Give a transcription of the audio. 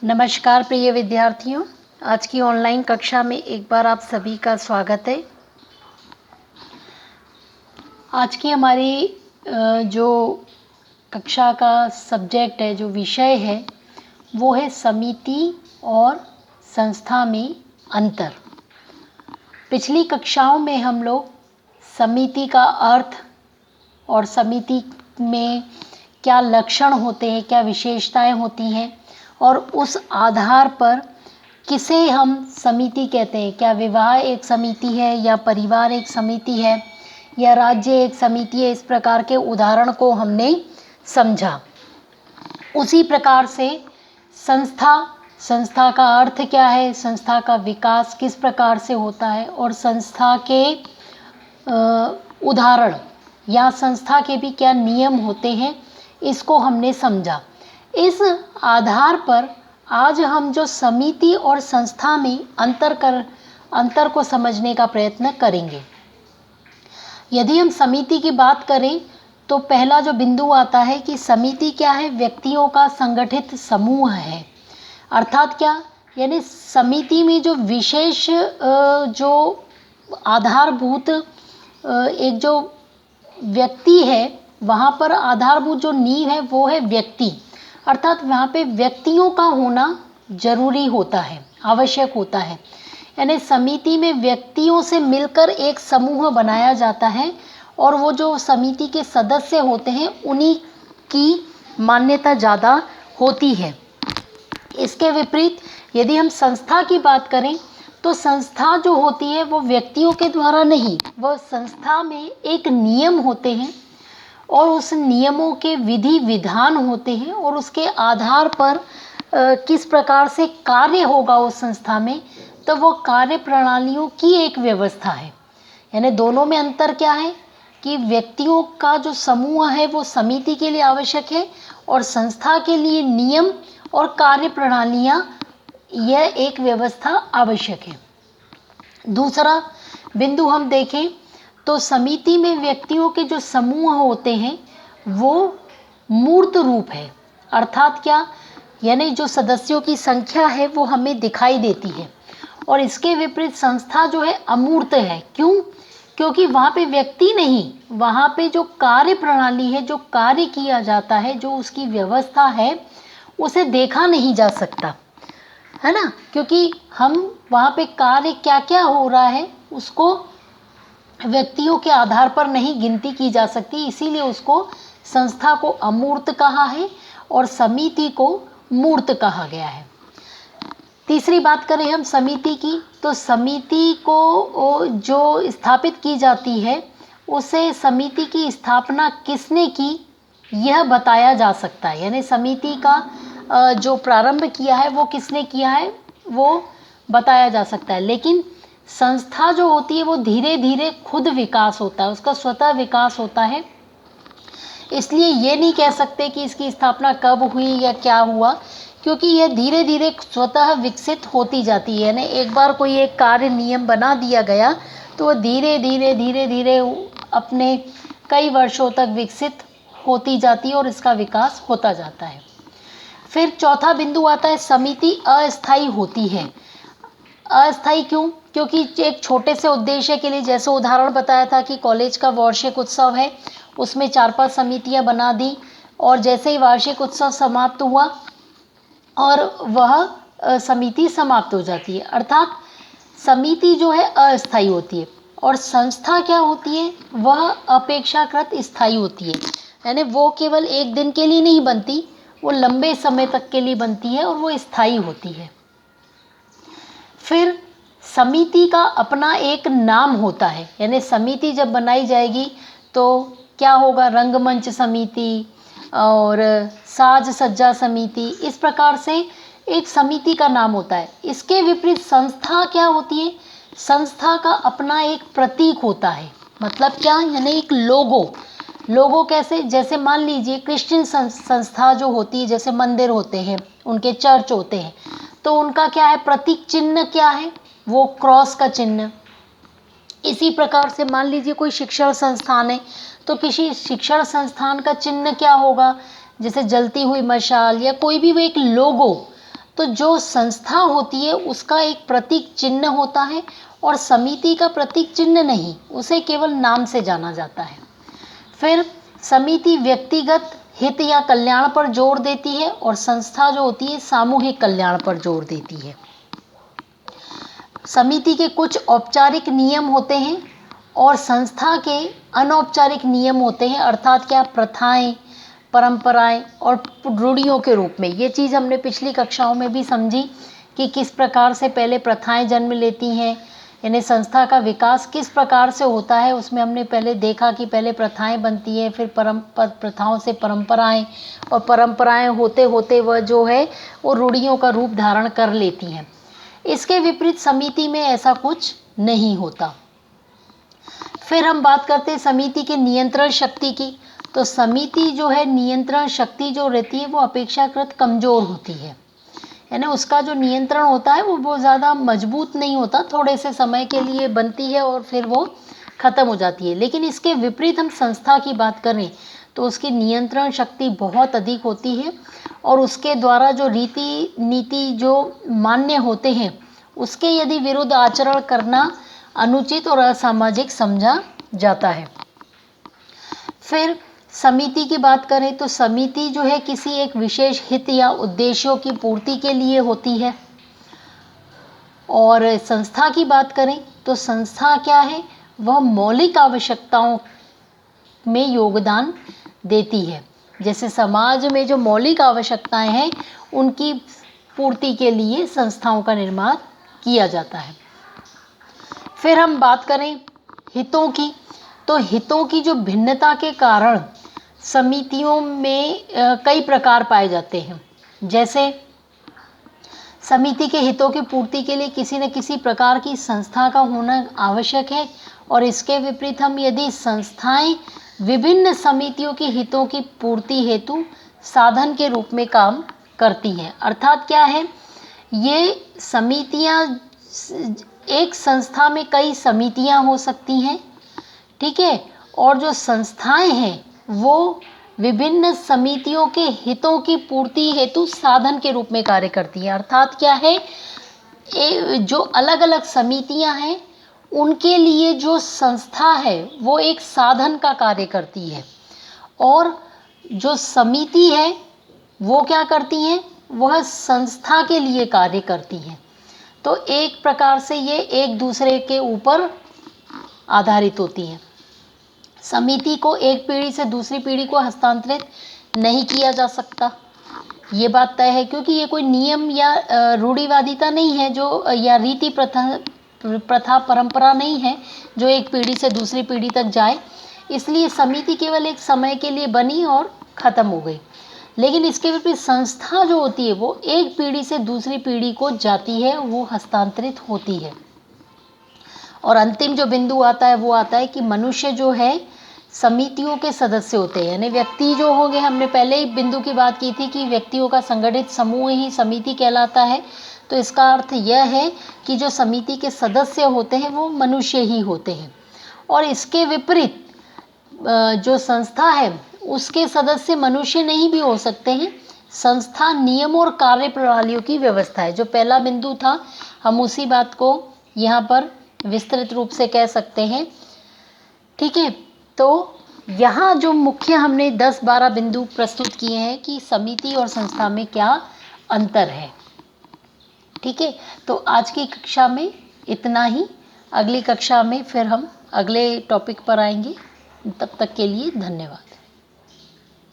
नमस्कार प्रिय विद्यार्थियों, आज की ऑनलाइन कक्षा में एक बार आप सभी का स्वागत है। आज की हमारी जो कक्षा का सब्जेक्ट है, जो विषय है, वो है समिति और संस्था में अंतर। पिछली कक्षाओं में हम लोग समिति का अर्थ और समिति में क्या लक्षण होते हैं, क्या विशेषताएं होती हैं और उस आधार पर किसे हम समिति कहते हैं। क्या विवाह एक समिति है या परिवार एक समिति है या राज्य एक समिति है, इस प्रकार के उदाहरण को हमने समझा। उसी प्रकार से संस्था का अर्थ क्या है, संस्था का विकास किस प्रकार से होता है और संस्था के उदाहरण या संस्था के भी क्या नियम होते हैं, इसको हमने समझा। इस आधार पर आज हम जो समिति और संस्था में अंतर को समझने का प्रयत्न करेंगे। यदि हम समिति की बात करें तो पहला जो बिंदु आता है कि समिति क्या है, व्यक्तियों का संगठित समूह है। अर्थात क्या, यानी समिति में जो विशेष जो आधारभूत एक जो व्यक्ति है, वहाँ पर आधारभूत जो नींव है वो है व्यक्ति। अर्थात वहाँ पे व्यक्तियों का होना जरूरी होता है, आवश्यक होता है। यानी समिति में व्यक्तियों से मिलकर एक समूह बनाया जाता है और वो जो समिति के सदस्य होते हैं उन्हीं की मान्यता ज़्यादा होती है। इसके विपरीत यदि हम संस्था की बात करें तो संस्था जो होती है वो व्यक्तियों के द्वारा नहीं, वह संस्था में एक नियम होते हैं और उस नियमों के विधि विधान होते हैं और उसके आधार पर किस प्रकार से कार्य होगा उस संस्था में, तो वो कार्य प्रणालियों की एक व्यवस्था है। यानी दोनों में अंतर क्या है कि व्यक्तियों का जो समूह है वो समिति के लिए आवश्यक है और संस्था के लिए नियम और कार्य प्रणालियाँ, यह एक व्यवस्था आवश्यक है। दूसरा बिंदु हम देखें तो समिति में व्यक्तियों के जो समूह होते हैं वो मूर्त रूप है। अर्थात क्या, यानी जो सदस्यों की संख्या है वो हमें दिखाई देती है। और इसके विपरीत संस्था जो है अमूर्त है। क्यों? क्योंकि वहाँ पे व्यक्ति नहीं, वहाँ पे जो कार्य प्रणाली है, जो कार्य किया जाता है, जो उसकी व्यवस्था है, उसे देखा नहीं जा सकता है ना। क्योंकि हम वहाँ पे कार्य क्या क्या हो रहा है उसको व्यक्तियों के आधार पर नहीं गिनती की जा सकती, इसीलिए उसको संस्था को अमूर्त कहा है और समिति को मूर्त कहा गया है। तीसरी बात करें हम समिति की, तो समिति को जो स्थापित की जाती है उसे समिति की स्थापना किसने की यह बताया जा सकता है। यानी समिति का जो प्रारंभ किया है वो किसने किया है वो बताया जा सकता है। लेकिन संस्था जो होती है वो धीरे धीरे खुद विकास होता है, उसका स्वतः विकास होता है। इसलिए ये नहीं कह सकते कि इसकी स्थापना कब हुई या क्या हुआ, क्योंकि यह धीरे धीरे स्वतः विकसित होती जाती है। यानी एक बार कोई एक कार्य नियम बना दिया गया तो वह धीरे धीरे अपने कई वर्षों तक विकसित होती जाती है और इसका विकास होता जाता है। फिर चौथा बिंदु आता है समिति अस्थायी होती है। अस्थायी क्यों? क्योंकि एक छोटे से उद्देश्य के लिए, जैसे उदाहरण बताया था कि कॉलेज का वार्षिक उत्सव है, उसमें 4-5 समितियां बना दी और जैसे ही वार्षिक उत्सव समाप्त हुआ और वह समिति समाप्त हो जाती है। अर्थात समिति जो है अस्थायी होती है और संस्था क्या होती है, वह अपेक्षाकृत स्थायी होती है। यानी वो केवल एक दिन के लिए नहीं बनती, वो लंबे समय तक के लिए बनती है और वो स्थायी होती है। फिर समिति का अपना एक नाम होता है। यानी समिति जब बनाई जाएगी तो क्या होगा, रंगमंच समिति और साज सज्जा समिति, इस प्रकार से एक समिति का नाम होता है। इसके विपरीत संस्था क्या होती है, संस्था का अपना एक प्रतीक होता है। मतलब क्या, यानी एक लोगो कैसे, जैसे मान लीजिए क्रिश्चियन संस्था जो होती है, जैसे मंदिर होते हैं, उनके चर्च होते हैं, तो उनका क्या है, प्रतीक चिन्ह क्या है, वो क्रॉस का चिन्ह। इसी प्रकार से मान लीजिए कोई शिक्षण संस्थान है तो किसी शिक्षण संस्थान का चिन्ह क्या होगा, जैसे जलती हुई मशाल या कोई भी वो एक लोगो तो जो संस्था होती है उसका एक प्रतीक चिन्ह होता है और समिति का प्रतीक चिन्ह नहीं, उसे केवल नाम से जाना जाता है। फिर समिति व्यक्तिगत हित या कल्याण पर जोर देती है और संस्था जो होती है सामूहिक कल्याण पर जोर देती है। समिति के कुछ औपचारिक नियम होते हैं और संस्था के अनौपचारिक नियम होते हैं, अर्थात क्या, प्रथाएं, परंपराएं और रूढ़ियों के रूप में। ये चीज़ हमने पिछली कक्षाओं में भी समझी कि किस प्रकार से पहले प्रथाएं जन्म लेती हैं, यानी संस्था का विकास किस प्रकार से होता है। उसमें हमने पहले देखा कि पहले प्रथाएं बनती हैं, फिर प्रथाओं से परंपराएं, और परंपराएं होते होते वह जो है वो रूढ़ियों का रूप धारण कर लेती हैं। इसके विपरीत समिति में ऐसा कुछ नहीं होता। फिर हम बात करते हैं समिति के नियंत्रण शक्ति की। तो समिति जो है, नियंत्रण शक्ति जो रहती है वो अपेक्षाकृत कमज़ोर होती है, यानी उसका जो नियंत्रण होता है वो ज़्यादा मजबूत नहीं होता, थोड़े से समय के लिए बनती है और फिर वो ख़त्म हो जाती है। लेकिन इसके विपरीत हम संस्था की बात करें तो उसकी नियंत्रण शक्ति बहुत अधिक होती है और उसके द्वारा जो रीति नीति जो मान्य होते हैं उसके यदि विरुद्ध आचरण करना अनुचित और असामाजिक समझा जाता है। फिर समिति की बात करें तो समिति जो है किसी एक विशेष हित या उद्देश्यों की पूर्ति के लिए होती है। और संस्था की बात करें तो संस्था क्या है, वह मौलिक आवश्यकताओं में योगदान देती है। जैसे समाज में जो मौलिक आवश्यकताएं हैं उनकी पूर्ति के लिए संस्थाओं का निर्माण किया जाता है। फिर हम बात करें हितों की, तो हितों की जो भिन्नता के कारण समितियों में कई प्रकार पाए जाते हैं। जैसे समिति के हितों की पूर्ति के लिए किसी न किसी प्रकार की संस्था का होना आवश्यक है, और इसके विपरीत हम यदि संस्थाएं विभिन्न समितियों के हितों की पूर्ति हेतु साधन के रूप में काम करती हैं। अर्थात क्या है, ये समितियां, एक संस्था में कई समितियां हो सकती हैं, ठीक है, और जो संस्थाएं हैं वो विभिन्न समितियों के हितों की पूर्ति हेतु साधन के रूप में कार्य करती हैं। अर्थात क्या है, जो अलग अलग समितियां हैं उनके लिए जो संस्था है वो एक साधन का कार्य करती है, और जो समिति है वो क्या करती हैं, वह संस्था के लिए कार्य करती हैं। तो एक प्रकार से ये एक दूसरे के ऊपर आधारित होती हैं। समिति को एक पीढ़ी से दूसरी पीढ़ी को हस्तांतरित नहीं किया जा सकता, ये बात तय है, क्योंकि ये कोई नियम या रूढ़िवादिता नहीं है जो, या रीति प्रथा परंपरा नहीं है जो एक पीढ़ी से दूसरी पीढ़ी तक जाए। इसलिए समिति केवल एक समय के लिए बनी और ख़त्म हो गई। लेकिन इसके विपरीत संस्था जो होती है वो एक पीढ़ी से दूसरी पीढ़ी को जाती है, वो हस्तांतरित होती है। और अंतिम जो बिंदु आता है वो आता है कि मनुष्य जो है समितियों के सदस्य होते हैं, यानी व्यक्ति जो होंगे, हमने पहले ही बिंदु की बात की थी कि व्यक्तियों का संगठित समूह ही समिति कहलाता है। तो इसका अर्थ यह है कि जो समिति के सदस्य होते हैं वो मनुष्य ही होते हैं। और इसके विपरीत जो संस्था है उसके सदस्य मनुष्य नहीं भी हो सकते हैं। संस्था नियम और कार्य प्रणालियों की व्यवस्था है। जो पहला बिंदु था हम उसी बात को यहाँ पर विस्तृत रूप से कह सकते हैं, ठीक है। तो यहाँ जो मुख्य हमने 10-12 बिंदु प्रस्तुत किए हैं कि समिति और संस्था में क्या अंतर है, ठीक है। तो आज की कक्षा में इतना ही। अगली कक्षा में फिर हम अगले टॉपिक पर आएंगे। तब तक के लिए धन्यवाद।